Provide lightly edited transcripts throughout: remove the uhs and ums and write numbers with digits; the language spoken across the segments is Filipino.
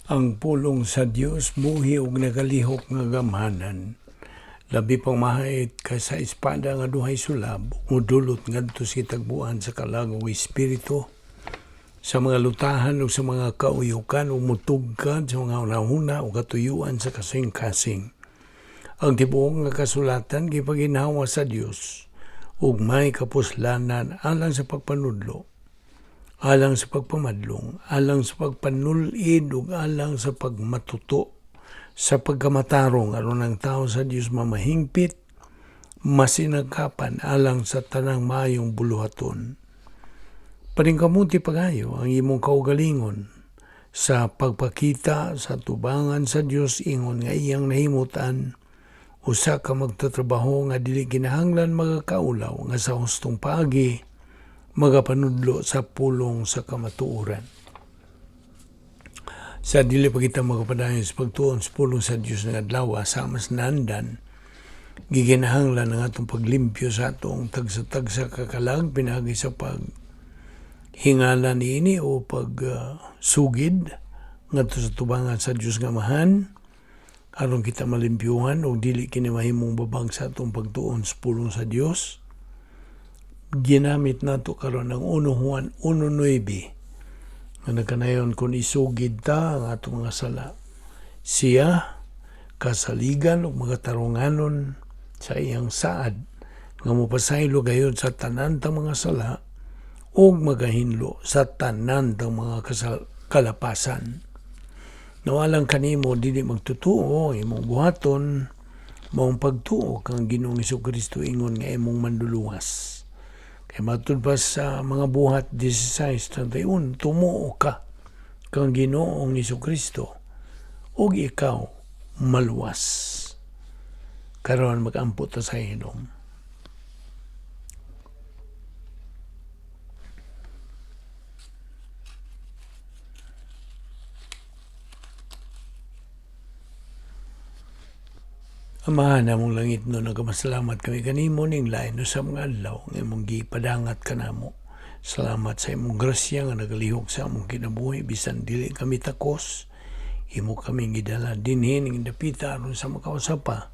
Ang pulong sa Dios buhi ug nagalihok nga gamhanan. Labi pang mahait ka sa espada nga duhay sulab, mudulot ngadto si tagbuan sa kalagong espiritu, sa mga lutahan ug sa mga kauyukan ug mutugkad sa mga hunahuna ug katuyuan sa kasing-kasing. Ang tibuok nga kasulatan gipaginawa sa Dios ug may kapuslanan alang sa pagpanudlo, alang sa pagpamadlong, alang sa pagpanulid ug alang sa pagmatuto, sa pagkamatarong aron ang tao sa Dios mamahingpit, masinagkapan alang sa tanang maayong buluhaton. Paningkamuti pagayo ang imong kaugalingon sa pagpakita sa tubangan sa Dios ingon nga iyang nahimutan, usa ka magtatrabaho nga dili kinahanglan magakaulaw nga sa hustong paagi magapanudlo sa pulong sa kamatuoran. Sa dili pa kita magapadayon sa pagtuon sa pulong sa Dios nga adlaw sa mas nandan, giginahanglan ang atong paglimpyo sa atong tagsa-tagsa kakalag pinagi sa paghingala niini o pagsugid ngadto sa tubangan sa Dios nga mahan aron kita malimpyuhan o dili kini mahimong babag sa atong pagtuon sa pulong sa Dios. Ginamit nato karon ang 1 Juan 1:9 nga nagkanayon kung isugid ta ang atong mga sala, siya kasaligan ug magatarunganon sa iyang saad nga mopasaylo gayud sa tanan tang mga sala ug magahinlo sa tanan tang mga kalapasan. Nawalang kanimo dili magtutuo imong buhaton maong pagtuo kang Ginoong Hesukristo ingon nga imong manduluwas. Kaya matud pa sa mga buhat 16:31, tumuo ka kang Ginoong Hesukristo ug ikaw maluwas. Karon mag-ampo ta sa inom. Amahan namong langit no, nagkamasalamat kami kanimo ning lain no sa mga adlaw nga imong gipadangat kanamo. Salamat sa imong grasya nga nagalihok sa among kinabuhi bisan dili kami takos. Imo kami gidala dinhi ning dapita aron sa makausapa.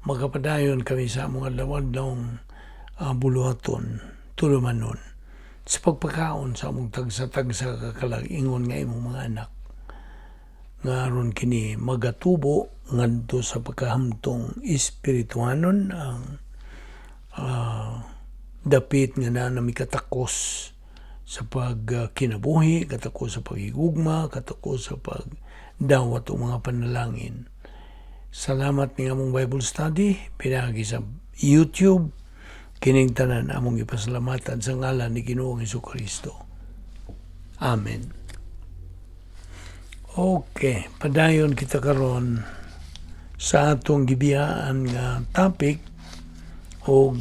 Magapadayon kami sa among adlaw-adlawng buluhaton, tulumanon. Sa pagpakaon sa among tagsa-tagsa kakalag ingon nga imong mga anak. Nga aron kini magatubo ngadto sa pagkahamtong espirituhanon ang dapit nga nami katakos sa pagkinabuhi, katakos sa pagigugma, katakos sa pagdawat o mga panalangin. Salamat ng among Bible study, pinagi sa YouTube, kining tanan among ipasalamatan sa ngalan ni Ginoong Hesukristo. Amen. Okay, padayon kita karon sa atong gibiyaan nga topic o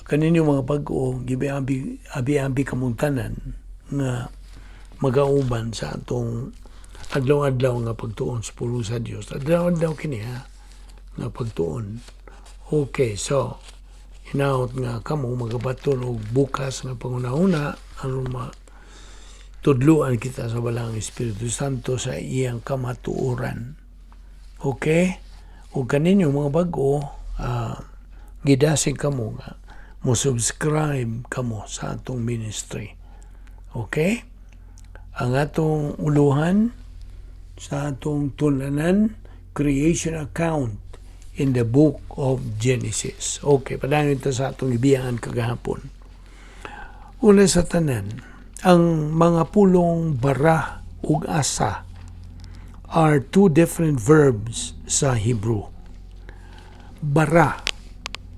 kaninyo mga bag-o abi-abi kamuntanan nga magauban sa atong adlaw-adlaw nga pagtuon sa pulong sa Dios. Adlaw-adlaw kini nga pagtuon. Okay, so hinaot nga kamo magabaton og bukas nga pangunahuna aron tudluan kita sa balang Espiritu Santo sa iyang kamatuoran. Okay? O kaninyo mga bag-o, gidasig kamo nga, mo subscribe kamo sa atong ministry. Okay? Ang atong uluhan sa atong tulanan, creation account in the book of Genesis. Okay, padayon ito sa atong ibiyangan kagahapon. Una sa tanan, ang mga pulong bara ug asa are two different verbs sa Hebrew. Bara,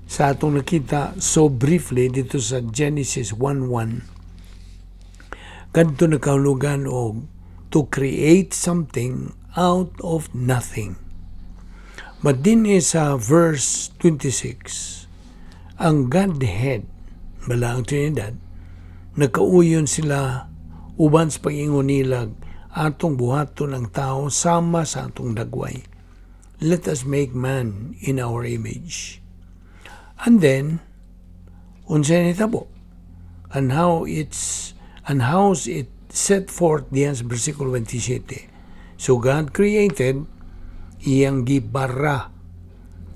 sa atong nakita so briefly dito sa Genesis 1:1, kadto nakahulugan og to create something out of nothing. But din sa verse 26, ang Godhead, bala ang Trinidad, nagkauyon sila uban sa pag-ingon nila atong buhaton ang tao sama sa atong dagway. Let us make man in our image. And then, unsay nitabo? And how's it set forth diyan sa versikulo 27. So God created, iyang gibara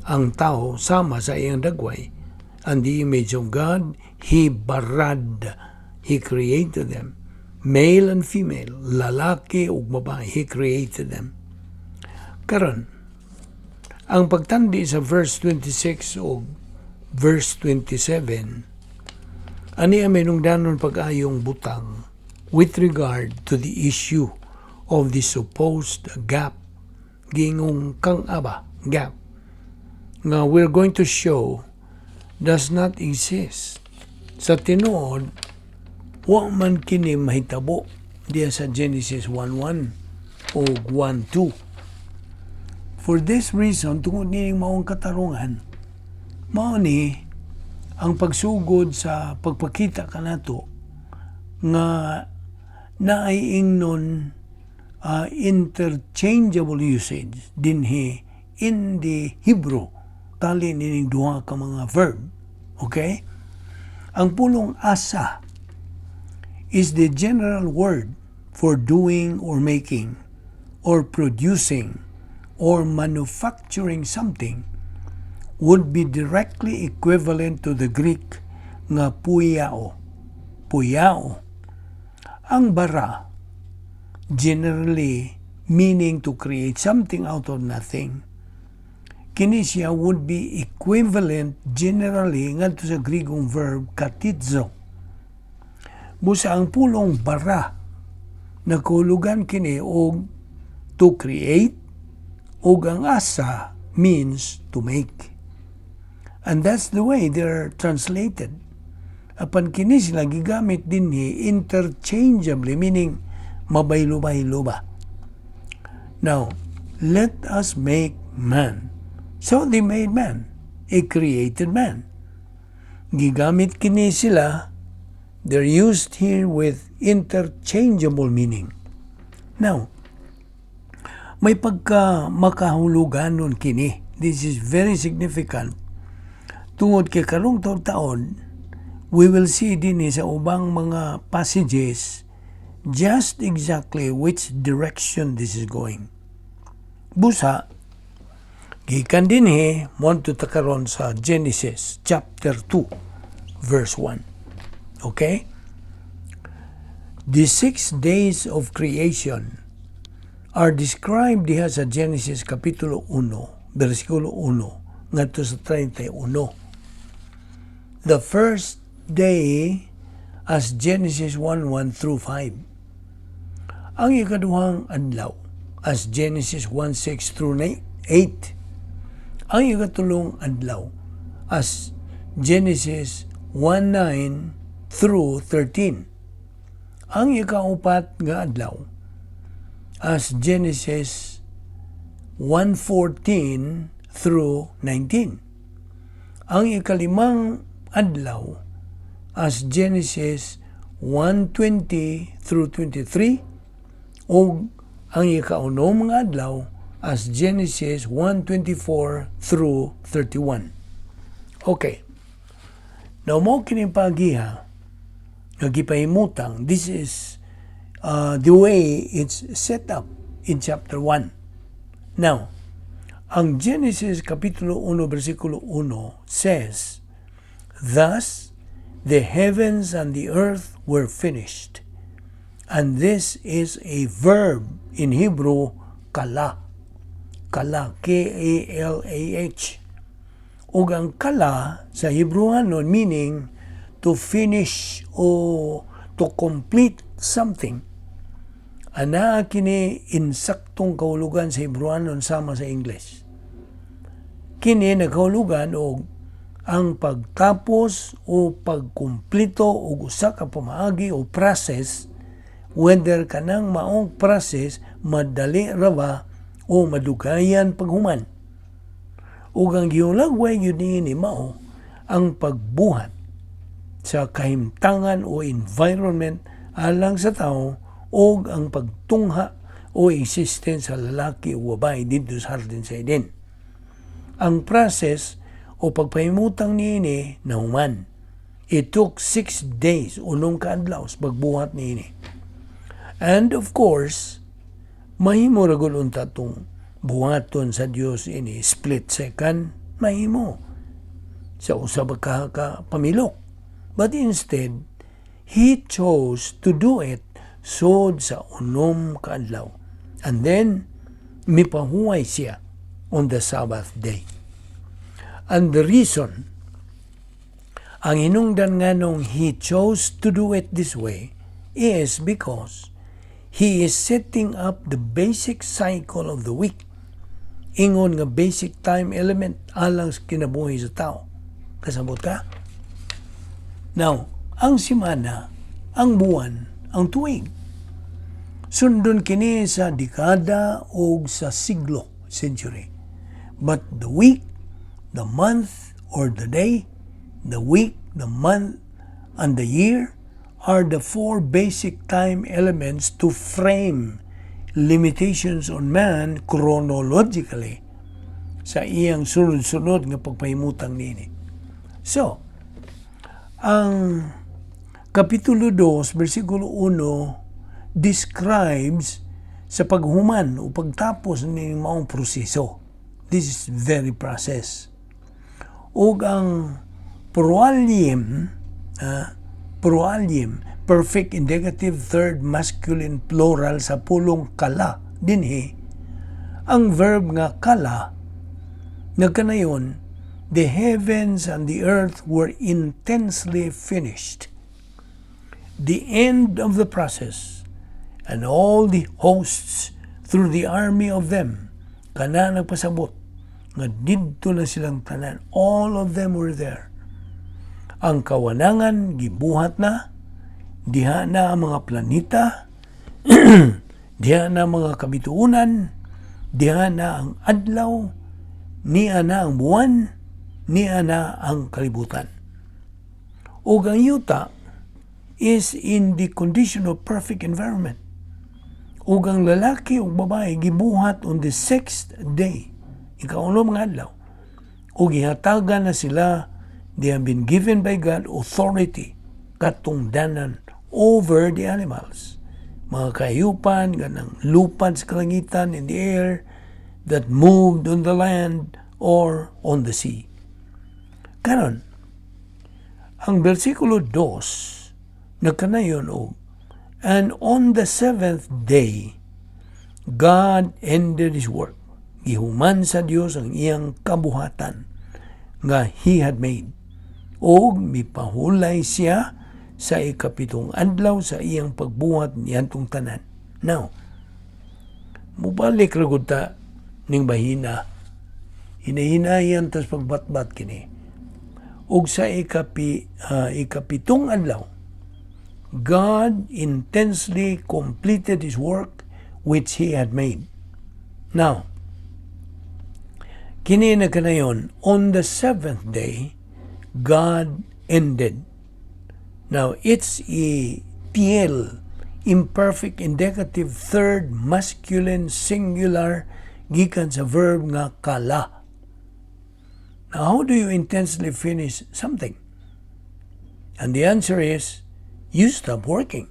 ang tao sama sa iyang dagway. And the image of God, He barad. He created them. Male and female, lalaki ug babae, He created them. Karon, ang pagtandi sa verse 26 o verse 27, ani may nungdanon pag-ayong butang with regard to the issue of the supposed gap, gingong kang aba, gap, nga we're going to show does not exist. Sa tinuod, wa man kini mahitabo diya sa Genesis 1:1 o 1:2. For this reason, tungod nining maong katarungan, mao ni ang pagsugod sa pagpakita kanato nga naayingnon interchangeable usage dinhi in the Hebrew tali nining duha ka mga verb. Okay? Ang pulong asa is the general word for doing or making or producing or manufacturing something, would be directly equivalent to the Greek nga puyao. Puyao. Ang bara, generally meaning to create something out of nothing, kini siya would be equivalent generally ngadto sa Grigong verb katizo. Busa ang pulong bara nagkahulugan kini og to create og ang asa means to make. And that's the way they're translated. Apan kini sila gigamit dinhi interchangeably, meaning mabaylo-baylo ba. Now, let us make man. So they made man, a created man. Gigamit kini sila, they're used here with interchangeable meaning. Now, may pagka makahuluganon kini. This is very significant. Tungod kay karong taon, we will see din sa ubang mga passages just exactly which direction this is going. Busa, gikan din want to takaron sa Genesis chapter 2 verse 1. Okay? The 6 days of creation are described diha sa Genesis kapitulo 1 versikulo 1 ngadto sa 31. The first day as Genesis 1:1 through 5. Ang ikaduhang adlaw as Genesis 1:6 through 8. Ang ikatulong adlaw as Genesis 1:9 through 13. Ang ikaupat nga adlaw as Genesis 1:14 through 19. Ang ikalimang adlaw as Genesis 1:20 through 23 o ang ikaunom nga adlaw as Genesis 1:24 through 31. Okay. Now mo kining pagiha nga gipahimutang, this is the way it's set up in chapter 1. Now, ang Genesis kapitulo 1 versikulo 1 says, "Thus the heavens and the earth were finished." And this is a verb in Hebrew, kala. Kala, K-A-L-A-H. Ug ang kala sa Hebrewanon meaning to finish o to complete something. Ana kini insaktong kahulugan sa Hebrewanon sama sa English. Kini nagkahulugan og ang pagtapos o pagkumplito og usa ka pamaagi o process, whether kanang maong process madali ra ba o madugayan paghuman. Ug ang gihulagway gyud ni mao ang pagbuhat sa kahimtangan o environment alang sa tao o ang pagtungha o existence sa lalaki o babae dito sa Hardin sa Eden. Ang process o pagpahimutang niini na human. It took 6 days, unong kaadlaw, pagbuhat niini. And of course, mahimo ra gud unta tong buhaton sa Dios ini split second, mahimo sa usa ka pamilok. But instead, He chose to do it sod sa unom ka adlaw. And then mipahuway siya on the Sabbath day. And the reason ang hinungdan nganong He chose to do it this way is because He is setting up the basic cycle of the week. Ingon nga basic time element alang sa kinabuhi sa tao. Kasabot ka? Now, ang simana, ang buwan, ang tuig. Sundon kini sa dekada o sa siglo, century. But the week, the month, or the day, the week, the month, and the year are the four basic time elements to frame limitations on man chronologically sa iyang sunod-sunod nga pagpahimutang nini. So, ang Kapitulo 2, versikulo 1 describes sa paghuman o pagtapos ng maong proseso. This is very process. O ang Proalium, perfect indicative third masculine plural sa pulong kala dinhi. Ang verb nga kala nagkanayon, the heavens and the earth were intensely finished. The end of the process, and all the hosts through the army of them, kana nagpasabot nga didto na silang tanan. All of them were there. Ang kawanangan gibuhat na, diha na ang mga planeta, diha na ang mga kabituunan, diha na ang adlaw, niya na ang buwan, niya na ang kalibutan. O ang yuta is in the condition of perfect environment. O ang lalaki o babae gibuhat on the sixth day, ikaunom nga adlaw. O gihatagan na sila, they have been given by God authority, katungdanan over the animals. Mga kayupan, ganang lupan sa kalangitan in the air that moved on the land or on the sea. Karon, ang versikulo 2, nagkanayon og, and on the seventh day, God ended His work. Gihuman sa Dios ang iyang kabuhatan nga He had made. O mipahulay siya sa ikapitong adlaw sa iyang pagbuhat niyantong tanan. Now, mubalik ra gud ta ning bahina. Hinahinayan tas pagbatbat kini. Og sa ikapitong adlaw, God intensely completed His work which He had made. Now, kini na kanayon, on the seventh day, God ended. Now, it's a PL, imperfect indicative third masculine singular gikan sa verb nga kala. Now, how do you intensely finish something? And the answer is, you stop working.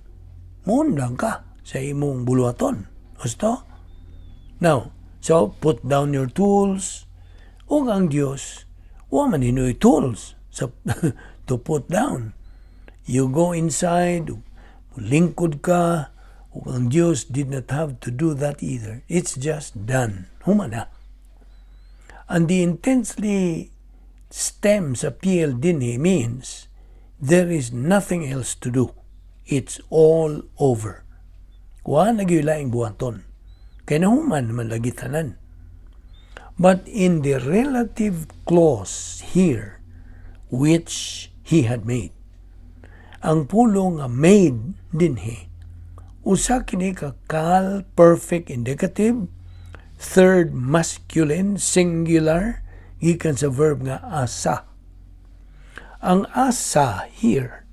Mundang ka sa imong buluhaton. Gusto? Now, so put down your tools. O ang Diyos, wa man hinoy tools to put down. You go inside, lingkod ka, o ang Diyos did not have to do that either. It's just done. Humana. And the intensely stem sa PL dinhi means there is nothing else to do. It's all over. Wa nagyulaing buhaton. Kaya nahuman man lagi tanan. But in the relative clause here, which He had made, ang pulo nga made dinhi, usa kini ka kal perfect indicative, third masculine singular, gikan sa verb nga asa. Ang asa here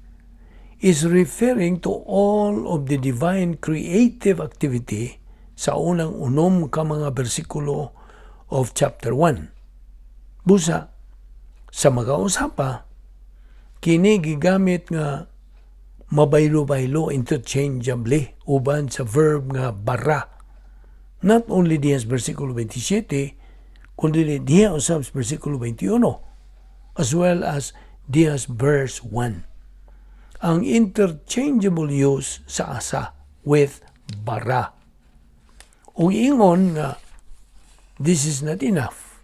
is referring to all of the divine creative activity sa unang unom ka mga bersikulo of chapter 1. Busa, sa mag-ausapa, kini gigamit nga mabaylo-baylo interchangeably uban sa verb nga bara. Not only diya sa versikulo 27, kundi diya usab sa versikulo 21, as well as diya sa verse 1. Ang interchangeable use sa asa with bara. O ingon nga, this is not enough.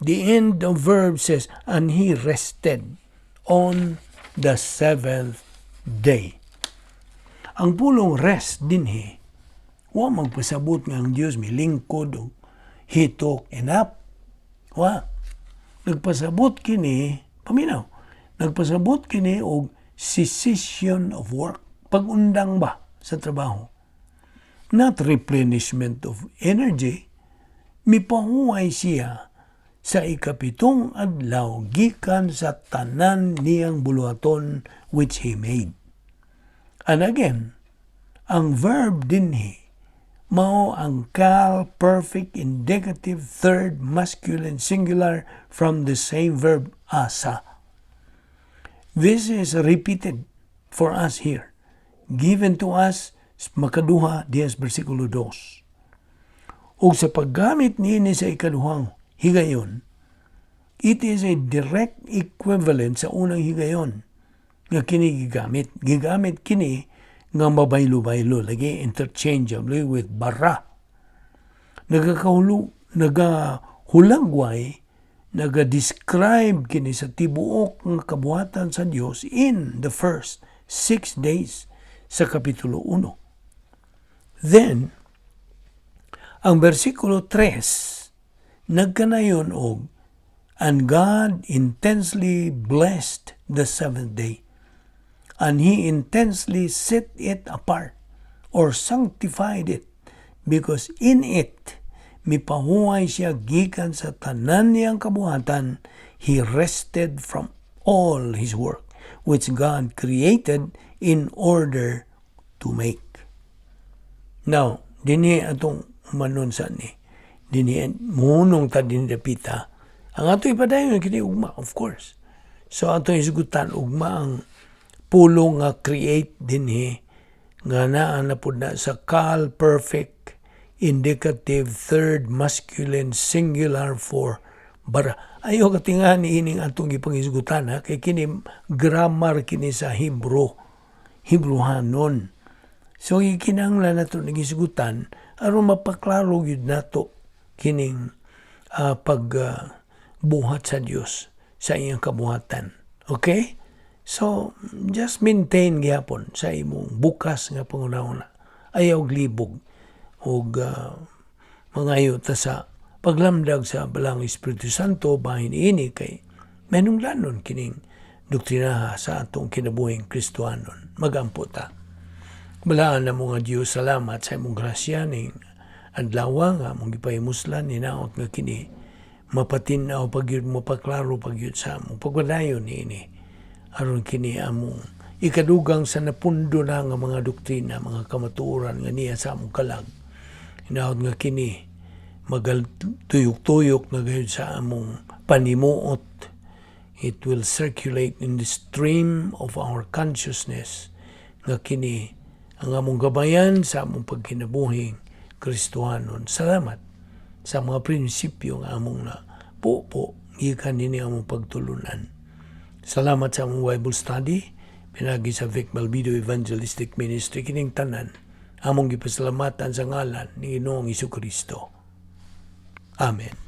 The end of verb says, and he rested on the seventh day. Ang pulong rest dinhi, wa magpasabot nga ang Dios milingkod o he took a nap. Wa. Nagpasabot kini, paminaw, nagpasabot kini og cessation of work. Pag-undang ba sa trabaho? Not replenishment of energy. Mipahuway siya sa ikapitong adlaw gikan sa tanan niyang buluhaton which he made. And again, ang verb dinhi mao ang cal perfect indicative third masculine singular from the same verb asa. This is repeated for us here, given to us makaduha diya sa versikulo 2. Ug sa paggamit niini sa ikaduhang higayon, it is a direct equivalent sa unang higayon nga kini gigamit. Gigamit kini nga mabaylo-baylo, lagi interchangeably with bara. Nagahulagway, naga-describe kini sa tibuok nga kabuhatan sa Dios in the first 6 days sa kapitulo 1. Then, ang versikulo 3, nagkanayon og, and God intensely blessed the seventh day, and He intensely set it apart, or sanctified it, because in it, mipahuway siya gikan sa tanan niyang kabuhatan, He rested from all His work, which God created in order to make. Now, dinhi atong manon sa ni. Dinhi munong ta din dapita. Ang ato ipadayon kini ugma, of course. So ato isgutan ugma ang pulong nga create dinhi nga naa na pud na sa cal perfect indicative third masculine singular for bara. Ayo katingan ining atong gipangisgutan ha, kay kini grammar kini sa Hebrewanon. So ikinahanglan nato nagisgutan aron mapaklaro gyud nato kining pagbuhat sa Dios sa iyang kabuhatan. Okay? So just maintain gyapon sa imong bukas nga pangunahuna. Ayaw glibog og mangayo ta sa paglamdag sa balang Espiritu Santo bahin ini kay menunglanon kining doktrina sa atong kinabuhing Kristohanon. Magampo ta. Balaan na mga Diyos, salamat sa imong grasya ning adlaw nga mong gipahimuslan ninaot nga kini mapatinaw pagyud mo paklaro pagyud sa among pagwadayon niini aron kini among ikadugang sa napundo na nga mga doktrina, mga kamatuoran nga niya sa among kalag. Hinaot nga kini magaltuyok-tuyok na gayud sa among panimuot. It will circulate in the stream of our consciousness nga kini ang among gabayan sa among pagkinabuhing Kristohanon. Salamat sa mga prinsipyo nga among na po gikan nini among pagtulunan. Salamat sa among Bible study pinagi sa Balbido Evangelistic Ministry kining tanan among gipasalamatan sa ngalan ni Ginoong Hesukristo. Amen.